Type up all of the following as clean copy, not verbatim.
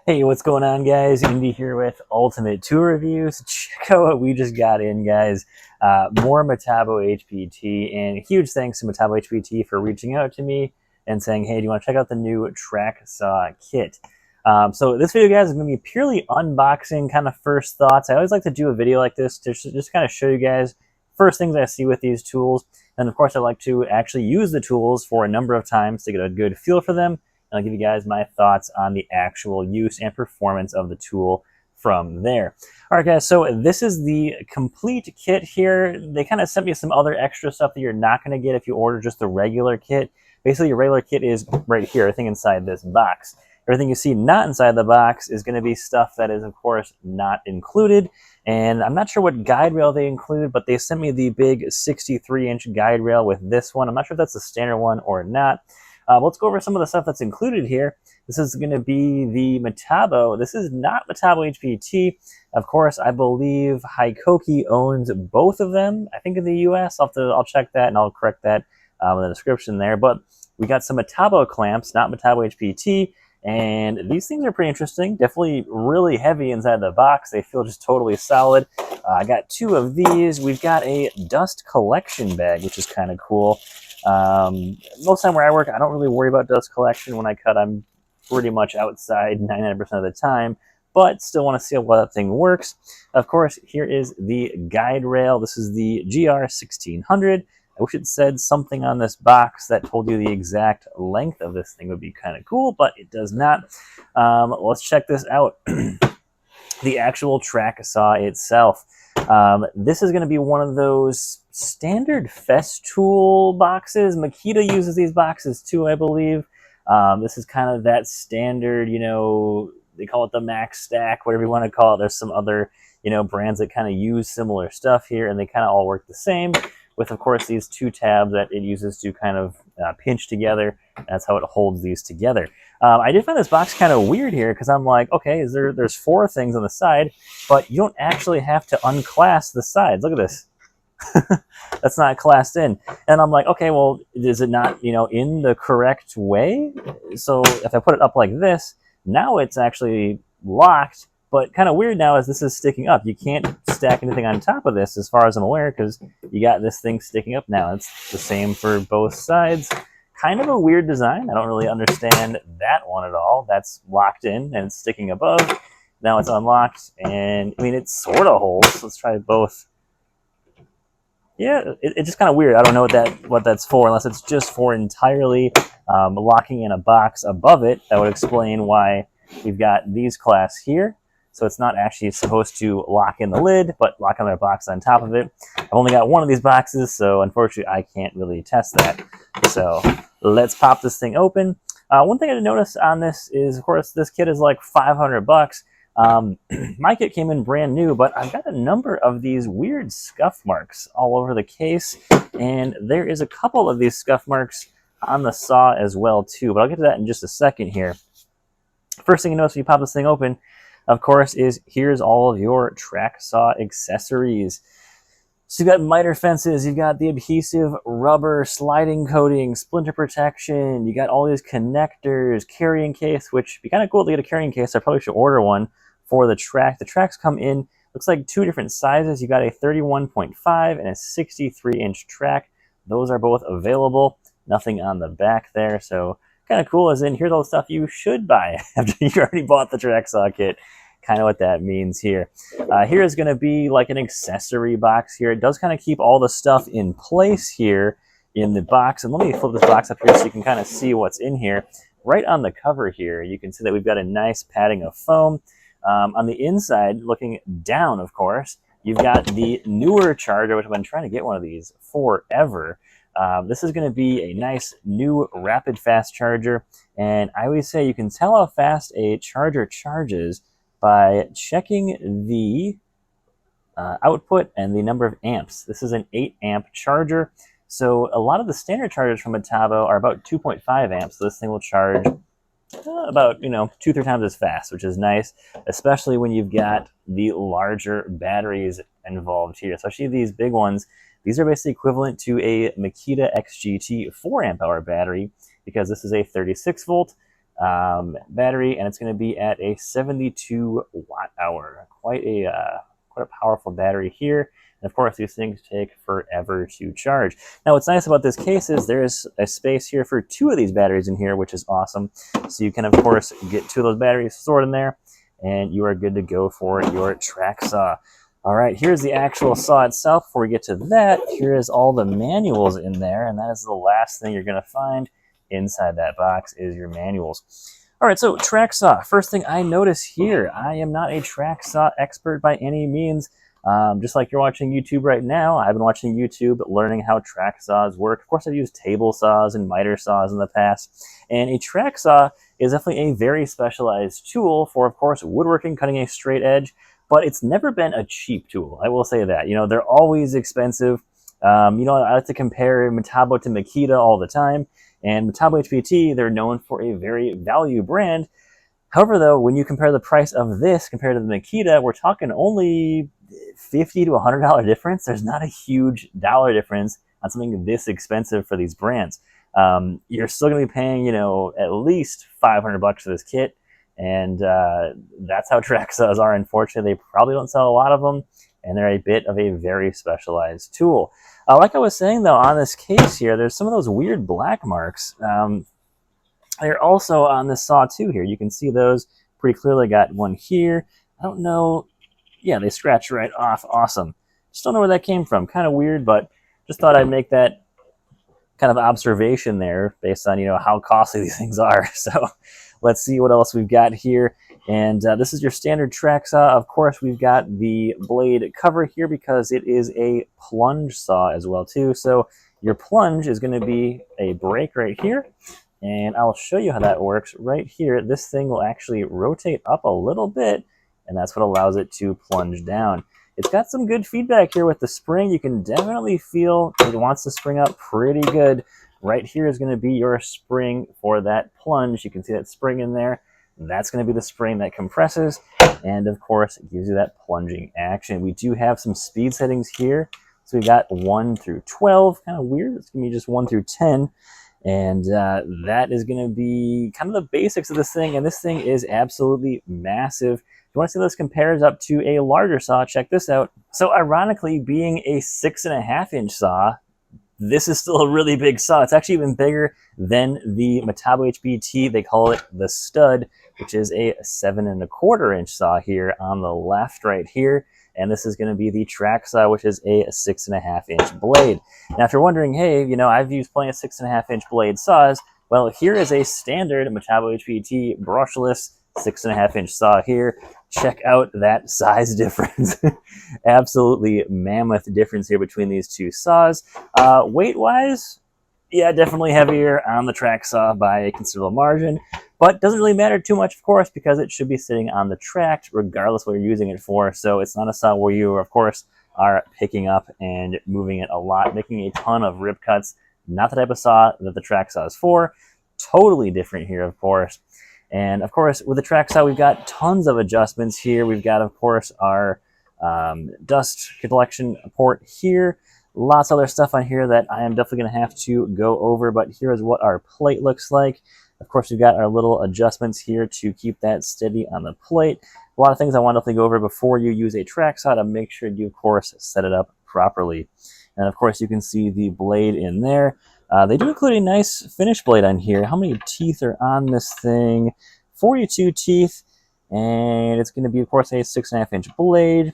Hey, what's going on, guys? Indy here with Ultimate Tool Reviews. Check out what we just got in, guys. More Metabo HPT, and huge thanks to Metabo HPT for reaching out to me and saying, hey, do you want to check out the new track saw kit? So this video, guys, is going to be purely unboxing, kind of first thoughts. I always like to do a video like this to just kind of show you guys first things I see with these tools. And of course, I like to actually use the tools for a number of times to get a good feel for them. And I'll give you guys my thoughts on the actual use and performance of the tool from there. All right, guys, so this is the complete kit here. They kind of sent me some other extra stuff that you're not going to get if you order just the regular kit. Basically, your regular kit is right here, everything inside this box. Everything you see not inside the box is going to be stuff that is, of course, not included. And I'm not sure what guide rail they include, but they sent me the big 63-inch guide rail with this one. I'm not sure if that's the standard one or not. Let's go over some of the stuff that's included here. This is going to be the Metabo. This is not Metabo HPT. Of course, I believe Hikoki owns both of them. I think in the US, I'll check that and I'll correct that in the description there. But we got some Metabo clamps, not Metabo HPT. And these things are pretty interesting. Definitely really heavy inside the box. They feel just totally solid. I got two of these. We've got a dust collection bag, which is kind of cool. Most of the time where I work, I don't really worry about dust collection. When I cut, I'm pretty much outside 99% of the time, but still want to see how well that thing works. Of course, here is the guide rail. This is the GR1600. I wish it said something on this box that told you the exact length of this thing. Would be kind of cool, but it does not. Let's check this out. The actual track saw itself. This is going to be one of those standard Festool boxes. Makita uses these boxes too, I believe. This is kind of that standard, you know, they call it the Max Stack, whatever you want to call it. There's some other, you know, brands that kind of use similar stuff here, and they kind of all work the same, with, of course, these two tabs that it uses to kind of pinch together. That's how it holds these together. I did find this box kind of weird here because I'm like, okay, there's four things on the side, but you don't actually have to unclasp the sides. Look at this. That's not clasped in. And I'm like, okay, well, is it not, you know, in the correct way? So if I put it up like this, now it's actually locked. But kind of weird now is this is sticking up. You can't stack anything on top of this as far as I'm aware because you got this thing sticking up now. It's the same for both sides. Kind of a weird design. I don't really understand that one at all. That's locked in and it's sticking above. Now it's unlocked and I mean it sort of holds. Let's try both. Yeah, it's just kind of weird. I don't know what that's for unless it's just for entirely locking in a box above it. That would explain why we've got these clasps here. So it's not actually supposed to lock in the lid, but lock in a box on top of it. I've only got one of these boxes, so unfortunately I can't really test that. So let's pop this thing open. One thing I did notice on this is, of course, this kit is like $500. My kit came in brand new, but I've got a number of these weird scuff marks all over the case, and there is a couple of these scuff marks on the saw as well too, but I'll get to that in just a second here. First thing you notice when you pop this thing open, of course, is here's all of your track saw accessories. So you've got miter fences, you've got the adhesive rubber sliding coating, splinter protection, you got all these connectors, carrying case, which would be kind of cool to get a carrying case. I probably should order one for the track. The tracks come in, looks like two different sizes. You got a 31.5 and a 63-inch track. Those are both available. Nothing on the back there, so kind of cool as in here's all the stuff you should buy after you already bought the track saw kit. Kind of what that means here. Here is going to be like an accessory box here. It does kind of keep all the stuff in place here in the box. And let me flip this box up here so you can kind of see what's in here. Right on the cover here, you can see that we've got a nice padding of foam. On the inside, looking down, of course, you've got the newer charger, which I've been trying to get one of these forever. This is going to be a nice new rapid fast charger. And I always say you can tell how fast a charger charges by checking the output and the number of amps. This is an 8-amp charger. So a lot of the standard chargers from Metabo are about 2.5 amps. So this thing will charge about, 2-3 times as fast, which is nice, especially when you've got the larger batteries involved here, especially these big ones. These are basically equivalent to a Makita XGT 4 amp hour battery because this is a 36 volt battery, and it's going to be at a 72 watt hour. Quite a powerful battery here. And of course, these things take forever to charge. Now, what's nice about this case is there's a space here for 2 of these batteries in here, which is awesome. So you can, of course, get 2 of those batteries stored in there, and you are good to go for your track saw. All right, here's the actual saw itself. Before we get to that, here is all the manuals in there, and that is the last thing you're going to find inside that box is your manuals. All right, so track saw. First thing I notice here, I am not a track saw expert by any means. Just like you're watching YouTube right now, I've been watching YouTube learning how track saws work. Of course, I've used table saws and miter saws in the past, and a track saw is definitely a very specialized tool for, of course, woodworking, cutting a straight edge, but it's never been a cheap tool. I will say that. You know, they're always expensive. You know, I like to compare Metabo to Makita all the time, and Metabo HPT, they're known for a very value brand. However, though, when you compare the price of this compared to the Makita, we're talking only $50 to $100 difference. There's not a huge dollar difference on something this expensive for these brands. You're still going to be paying, you know, at least $500 for this kit, and that's how track saws are. Unfortunately, they probably don't sell a lot of them, and they're a bit of a very specialized tool. Like I was saying, though, on this case here, there's some of those weird black marks. They're also on this saw, too, here. You can see those pretty clearly. Got one here. I don't know. Yeah, they scratch right off. Awesome. Just don't know where that came from. Kind of weird, but just thought I'd make that kind of observation there based on, you know, how costly these things are. So let's see what else we've got here. And this is your standard track saw. Of course, we've got the blade cover here because it is a plunge saw as well, too. So your plunge is going to be a brake right here. And I'll show you how that works right here. This thing will actually rotate up a little bit, and that's what allows it to plunge down. It's got some good feedback here with the spring. You can definitely feel it wants to spring up pretty good. Right here is going to be your spring for that plunge. You can see that spring in there. That's going to be the spring that compresses, and of course, it gives you that plunging action. We do have some speed settings here. So we got 1 through 12, kind of weird. It's going to be just 1 through 10. And that is going to be kind of the basics of this thing. And this thing is absolutely massive. If you want to see this compares up to a larger saw, check this out. So ironically, being a 6.5-inch saw, this is still a really big saw. It's actually even bigger than the Metabo HPT. They call it the Stud, which is a 7.25-inch saw here on the left right here. And this is going to be the track saw, which is a 6.5-inch blade. Now, if you're wondering, hey, you know, I've used plenty of 6.5-inch blade saws. Well, here is a standard Metabo HPT brushless 6.5-inch saw here. Check out that size difference. Absolutely mammoth difference here between these two saws. Weight-wise, yeah, definitely heavier on the track saw by a considerable margin. But doesn't really matter too much, of course, because it should be sitting on the track regardless what you're using it for. So it's not a saw where you, of course, are picking up and moving it a lot, making a ton of rip cuts. Not the type of saw that the track saw is for. Totally different here, of course. And, of course, with the track saw, we've got tons of adjustments here. We've got, of course, our dust collection port here. Lots of other stuff on here that I am definitely going to have to go over. But here is what our plate looks like. Of course, we've got our little adjustments here to keep that steady on the plate. A lot of things I want to definitely go over before you use a track saw to make sure you, of course, set it up properly. And, of course, you can see the blade in there. They do include a nice finish blade on here. How many teeth are on this thing? 42 teeth. And it's going to be, of course, a 6.5-inch blade.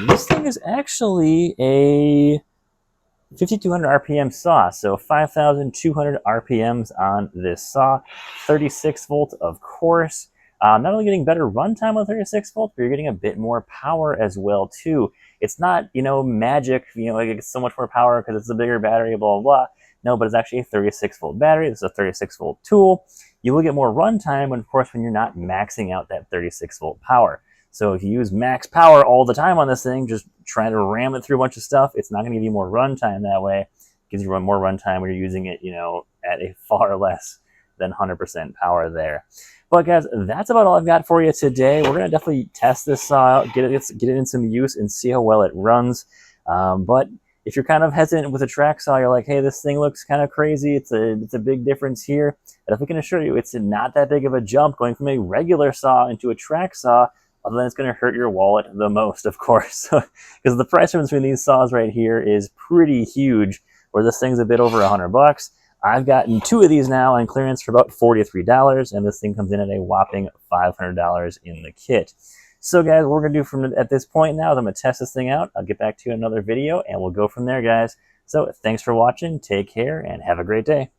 This thing is actually a 5,200 RPM saw, so 5,200 RPMs on this saw. 36 volt, of course. Not only getting better runtime with 36 volt, but you're getting a bit more power as well, too. It's not, you know, magic, you know, like it's so much more power because it's a bigger battery, blah, blah, blah. No, but it's actually a 36 volt battery. This is a 36 volt tool. You will get more runtime, of course, when you're not maxing out that 36 volt power. So if you use max power all the time on this thing, just trying to ram it through a bunch of stuff, it's not going to give you more runtime that way. It gives you more runtime when you're using it, you know, at a far less than 100% power there. But guys, that's about all I've got for you today. We're going to definitely test this saw out, get it in some use, and see how well it runs. But if you're kind of hesitant with a track saw, you're like, hey, this thing looks kind of crazy. It's a big difference here. But if we can assure you, it's not that big of a jump going from a regular saw into a track saw, other than it's going to hurt your wallet the most, of course. Because the price difference between these saws right here is pretty huge, where this thing's a bit over $100. I've gotten 2 of these now on clearance for about $43, and this thing comes in at a whopping $500 in the kit. So guys, what we're going to do from at this point now is I'm going to test this thing out. I'll get back to you in another video, and we'll go from there, guys. So thanks for watching, take care, and have a great day.